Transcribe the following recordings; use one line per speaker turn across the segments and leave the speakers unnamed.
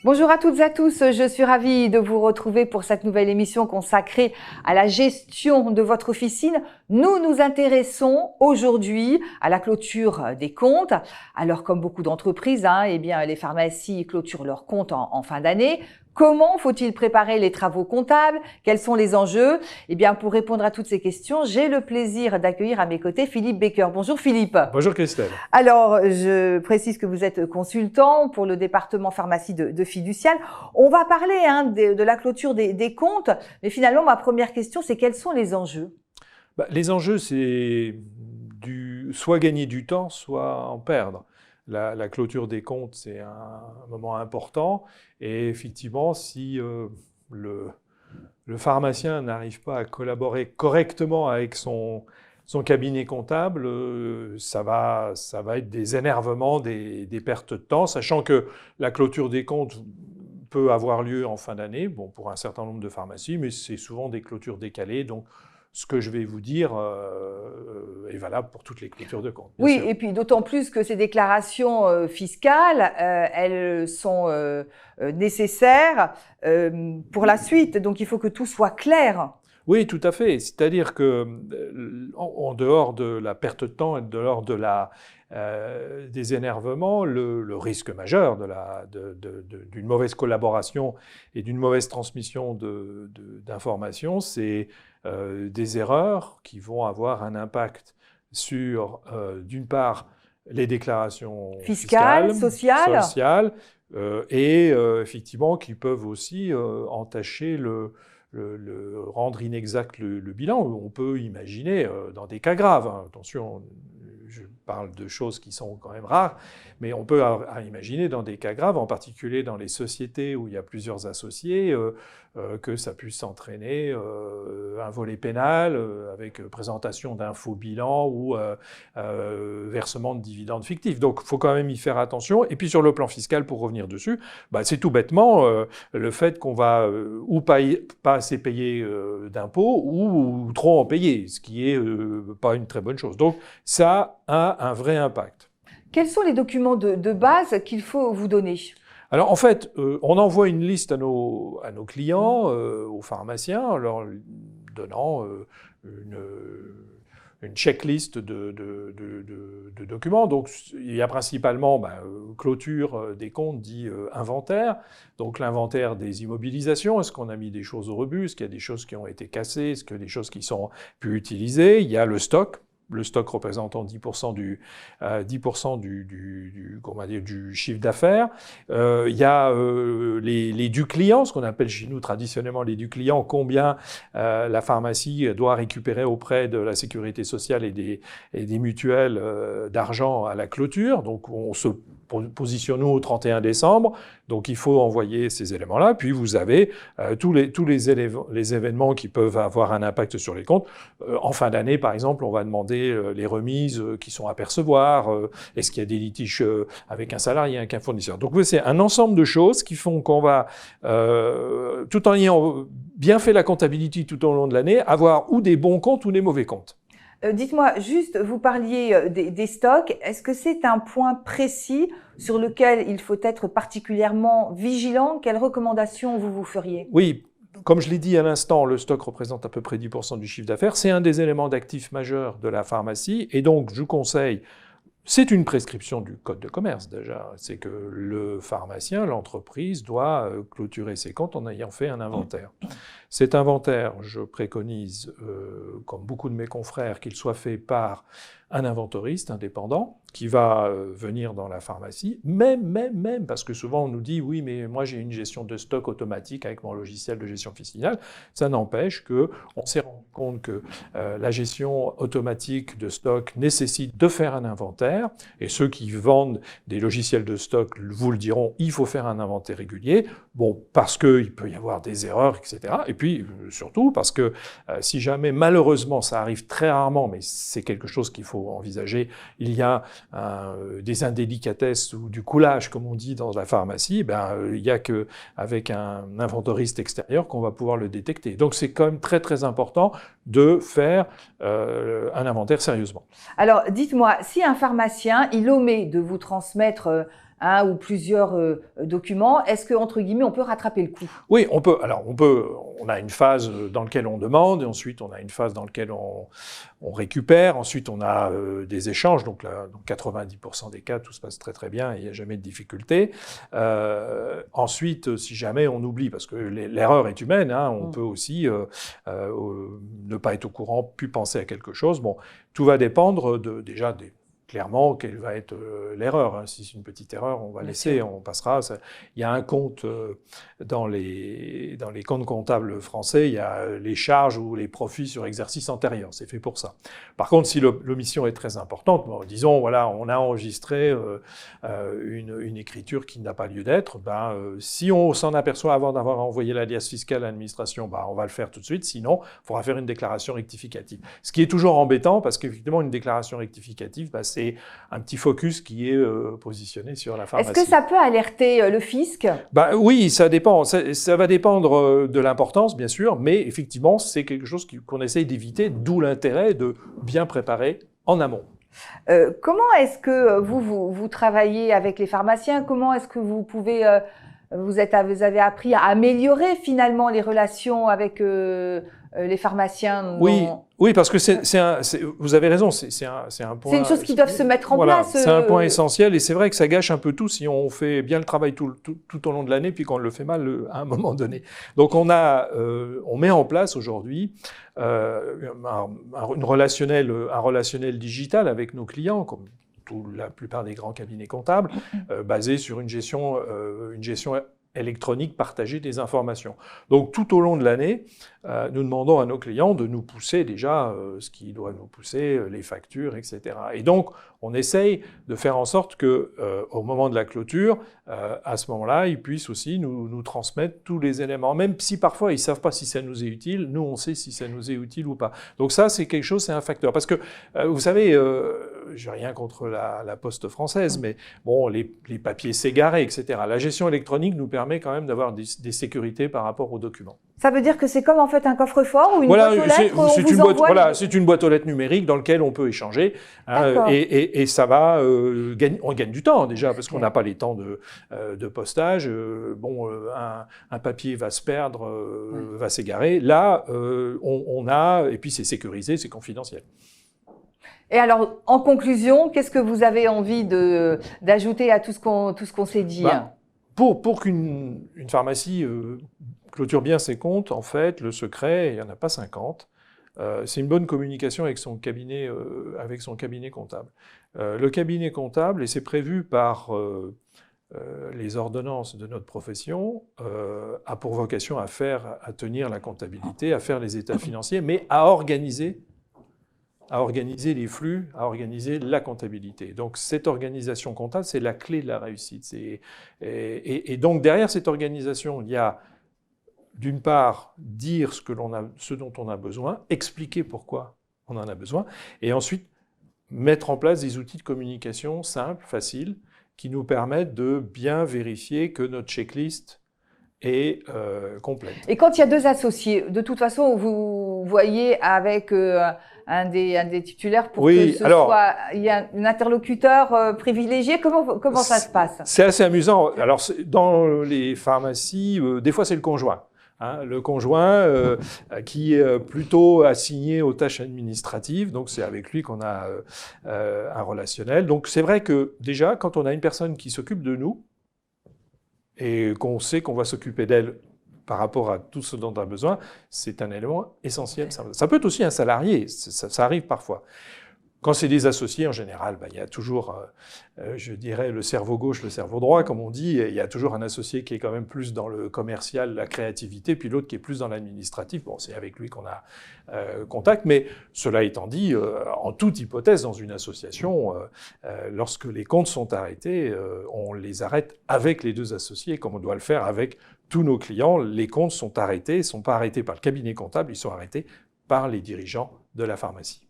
Bonjour à toutes et à tous, je suis ravie de vous retrouver pour cette nouvelle émission consacrée à la gestion de votre officine. Nous nous intéressons aujourd'hui à la clôture des comptes. Alors comme beaucoup d'entreprises, les pharmacies clôturent leurs comptes en fin d'année. Comment faut-il préparer les travaux comptables? Quels sont les enjeux? Pour répondre à toutes ces questions, j'ai le plaisir d'accueillir à mes côtés Philippe Becker. Bonjour Philippe.
Bonjour Christelle.
Alors, je précise que vous êtes consultant pour le département pharmacie de Fiducial. On va parler de la clôture des comptes, mais finalement, ma première question, c'est quels sont les enjeux?
Les enjeux, c'est soit gagner du temps, soit en perdre. La clôture des comptes, c'est un moment important. Et effectivement, si le pharmacien n'arrive pas à collaborer correctement avec son cabinet comptable, ça va être des énervements, des pertes de temps, sachant que la clôture des comptes peut avoir lieu en fin d'année, pour un certain nombre de pharmacies, mais c'est souvent des clôtures décalées. Donc, ce que je vais vous dire est valable pour toutes les clôtures de comptes.
Oui, sûr. Et puis d'autant plus que ces déclarations fiscales, elles sont nécessaires pour la suite. Donc, il faut que tout soit clair.
Oui, tout à fait. C'est-à-dire que, en dehors de la perte de temps et en dehors des énervements, le risque majeur d'une mauvaise collaboration et d'une mauvaise transmission d'informations, c'est des erreurs qui vont avoir un impact sur, d'une part, les déclarations fiscales, sociales et effectivement qui peuvent aussi entacher rendre inexact le bilan. On peut imaginer dans des cas graves, attention, je parle de choses qui sont quand même rares, mais on peut imaginer dans des cas graves, en particulier dans les sociétés où il y a plusieurs associés, que ça puisse entraîner un volet pénal avec présentation d'un faux bilan ou versement de dividendes fictifs. Donc il faut quand même y faire attention. Et puis sur le plan fiscal, pour revenir dessus, c'est tout bêtement le fait qu'on va ou pas assez payer d'impôts ou trop en payer, ce qui est pas une très bonne chose. Donc ça a un vrai impact.
Quels sont les documents de base qu'il faut vous donner ?
Alors en fait, on envoie une liste à nos clients, aux pharmaciens, en leur donnant une checklist de documents. Donc il y a principalement clôture des comptes dit inventaire. Donc l'inventaire des immobilisations, est-ce qu'on a mis des choses au rebut, est-ce qu'il y a des choses qui ont été cassées, est-ce qu'il y a des choses qui sont plus utilisées. Il y a le stock. Le stock représentant 10% du chiffre d'affaires. Il y a les dus clients, ce qu'on appelle chez nous traditionnellement les dus clients, combien la pharmacie doit récupérer auprès de la sécurité sociale et des mutuelles d'argent à la clôture. Donc on se positionne au 31 décembre, donc il faut envoyer ces éléments-là. Puis vous avez tous les événements qui peuvent avoir un impact sur les comptes. En fin d'année, par exemple, on va demander les remises qui sont à percevoir, est-ce qu'il y a des litiges avec un salarié, avec un fournisseur. Donc c'est un ensemble de choses qui font qu'on va, tout en ayant bien fait la comptabilité tout au long de l'année, avoir ou des bons comptes ou des mauvais comptes.
Dites-moi, juste, vous parliez des stocks. Est-ce que c'est un point précis sur lequel il faut être particulièrement vigilant? Quelles recommandations vous feriez?
Oui, comme je l'ai dit à l'instant, le stock représente à peu près 10% du chiffre d'affaires. C'est un des éléments d'actifs majeurs de la pharmacie. Et donc, je conseille, c'est une prescription du code de commerce déjà, c'est que le pharmacien, l'entreprise, doit clôturer ses comptes en ayant fait un inventaire. Cet inventaire, je préconise, comme beaucoup de mes confrères, qu'il soit fait par un inventoriste indépendant qui va venir dans la pharmacie, même, parce que souvent on nous dit « oui, mais moi j'ai une gestion de stock automatique avec mon logiciel de gestion fiscale ». Ça n'empêche qu'on s'est rendu compte que la gestion automatique de stock nécessite de faire un inventaire, et ceux qui vendent des logiciels de stock vous le diront, il faut faire un inventaire régulier, parce qu'il peut y avoir des erreurs, etc. Et puis surtout parce que si jamais, malheureusement, ça arrive très rarement, mais c'est quelque chose qu'il faut envisager, il y a des indélicatesses ou du coulage, comme on dit dans la pharmacie, il n'y a qu'avec un inventoriste extérieur qu'on va pouvoir le détecter. Donc c'est quand même très très important de faire un inventaire sérieusement.
Alors dites-moi, si un pharmacien, il omet de vous transmettre un ou plusieurs documents, est-ce que, entre guillemets, on peut rattraper le coup?
Oui, on peut. Alors, on a une phase dans laquelle on demande, et ensuite on a une phase dans laquelle on récupère, ensuite on a des échanges, donc là, dans 90% des cas, tout se passe très très bien, il n'y a jamais de difficulté. Ensuite, si jamais on oublie, parce que l'erreur est humaine, hein, on peut aussi ne pas être au courant, puis penser à quelque chose. Bon, tout va dépendre déjà clairement, quelle va être l'erreur. Hein. Si c'est une petite erreur, on va laisser, on passera. Il y a un compte dans les comptes comptables français, il y a les charges ou les profits sur exercice antérieur. C'est fait pour ça. Par contre, si l'omission est très importante, bon, disons, voilà, on a enregistré une écriture qui n'a pas lieu d'être, si on s'en aperçoit avant d'avoir envoyé l'alias fiscal à l'administration, on va le faire tout de suite. Sinon, il faudra faire une déclaration rectificative. Ce qui est toujours embêtant, parce qu'effectivement, une déclaration rectificative, c'est un petit focus qui est positionné sur la pharmacie.
Est-ce que ça peut alerter le fisc?
Oui, ça dépend. Ça va dépendre de l'importance, bien sûr, mais effectivement, c'est quelque chose qu'on essaye d'éviter, d'où l'intérêt de bien préparer en amont.
Comment est-ce que vous travaillez avec les pharmaciens? Comment est-ce que vous pouvez... vous avez appris à améliorer finalement les relations avec les pharmaciens?
Oui, parce que vous avez raison, c'est un point...
C'est une chose qui doit se mettre en place.
C'est un point essentiel, et c'est vrai que ça gâche un peu tout si on fait bien le travail tout au long de l'année, puis qu'on le fait mal à un moment donné. Donc on met en place aujourd'hui un relationnel digital avec nos clients, comme la plupart des grands cabinets comptables, basé sur une gestion électronique partagée des informations. Donc tout au long de l'année, nous demandons à nos clients de nous pousser déjà ce qui doit nous pousser, les factures, etc. Et donc on essaye de faire en sorte que, au moment de la clôture, à ce moment-là, ils puissent aussi nous transmettre tous les éléments. Même si parfois ils ne savent pas si ça nous est utile, nous on sait si ça nous est utile ou pas. Donc ça, c'est quelque chose, c'est un facteur. Parce que, vous savez, j'ai rien contre la poste française, mais bon, les papiers s'égarer, etc. La gestion électronique nous permet quand même d'avoir des sécurités par rapport aux documents.
Ça veut dire que c'est comme en fait un coffre-fort ou une boîte aux lettres?
C'est une boîte aux lettres numérique dans laquelle on peut échanger. Hein, et ça va, on gagne du temps déjà, parce qu'on n'a pas les temps de postage. Un papier va se perdre, va s'égarer. Là, on a, et puis c'est sécurisé, c'est confidentiel.
Et alors, en conclusion, qu'est-ce que vous avez envie d'ajouter à tout ce qu'on s'est dit?
Pour qu'une pharmacie clôture bien ses comptes, en fait, le secret, il n'y en a pas 50, c'est une bonne communication avec son cabinet comptable. Le cabinet comptable, et c'est prévu par les ordonnances de notre profession, a pour vocation à tenir la comptabilité, à faire les états financiers, mais à organiser les flux, à organiser la comptabilité. Donc cette organisation comptable, c'est la clé de la réussite. Et donc derrière cette organisation, il y a d'une part dire ce dont on a besoin, expliquer pourquoi on en a besoin, et ensuite mettre en place des outils de communication simples, faciles, qui nous permettent de bien vérifier que notre checklist est complète.
Et quand il y a deux associés, de toute façon, vous voyez avec un des titulaires pour que il y a un interlocuteur privilégié. Comment ça se passe?
C'est assez amusant. Alors, dans les pharmacies, des fois, c'est le conjoint. Hein, le conjoint qui est plutôt assigné aux tâches administratives, donc c'est avec lui qu'on a un relationnel. Donc c'est vrai que déjà, quand on a une personne qui s'occupe de nous, et qu'on sait qu'on va s'occuper d'elle par rapport à tout ce dont on a besoin, c'est un élément essentiel. Ça peut être aussi un salarié, ça arrive parfois. Quand c'est des associés, en général, il y a toujours, je dirais, le cerveau gauche, le cerveau droit, comme on dit. Et il y a toujours un associé qui est quand même plus dans le commercial, la créativité, puis l'autre qui est plus dans l'administratif. Bon, c'est avec lui qu'on a contact. Mais cela étant dit, en toute hypothèse, dans une association, lorsque les comptes sont arrêtés, on les arrête avec les deux associés, comme on doit le faire avec tous nos clients. Les comptes sont arrêtés, ils ne sont pas arrêtés par le cabinet comptable, ils sont arrêtés par les dirigeants de la pharmacie.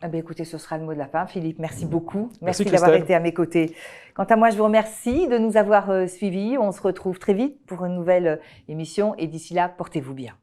Eh bien, écoutez, ce sera le mot de la fin. Philippe, merci beaucoup.
Merci
d'avoir été à mes côtés. Quant à moi, je vous remercie de nous avoir suivis. On se retrouve très vite pour une nouvelle émission. Et d'ici là, portez-vous bien.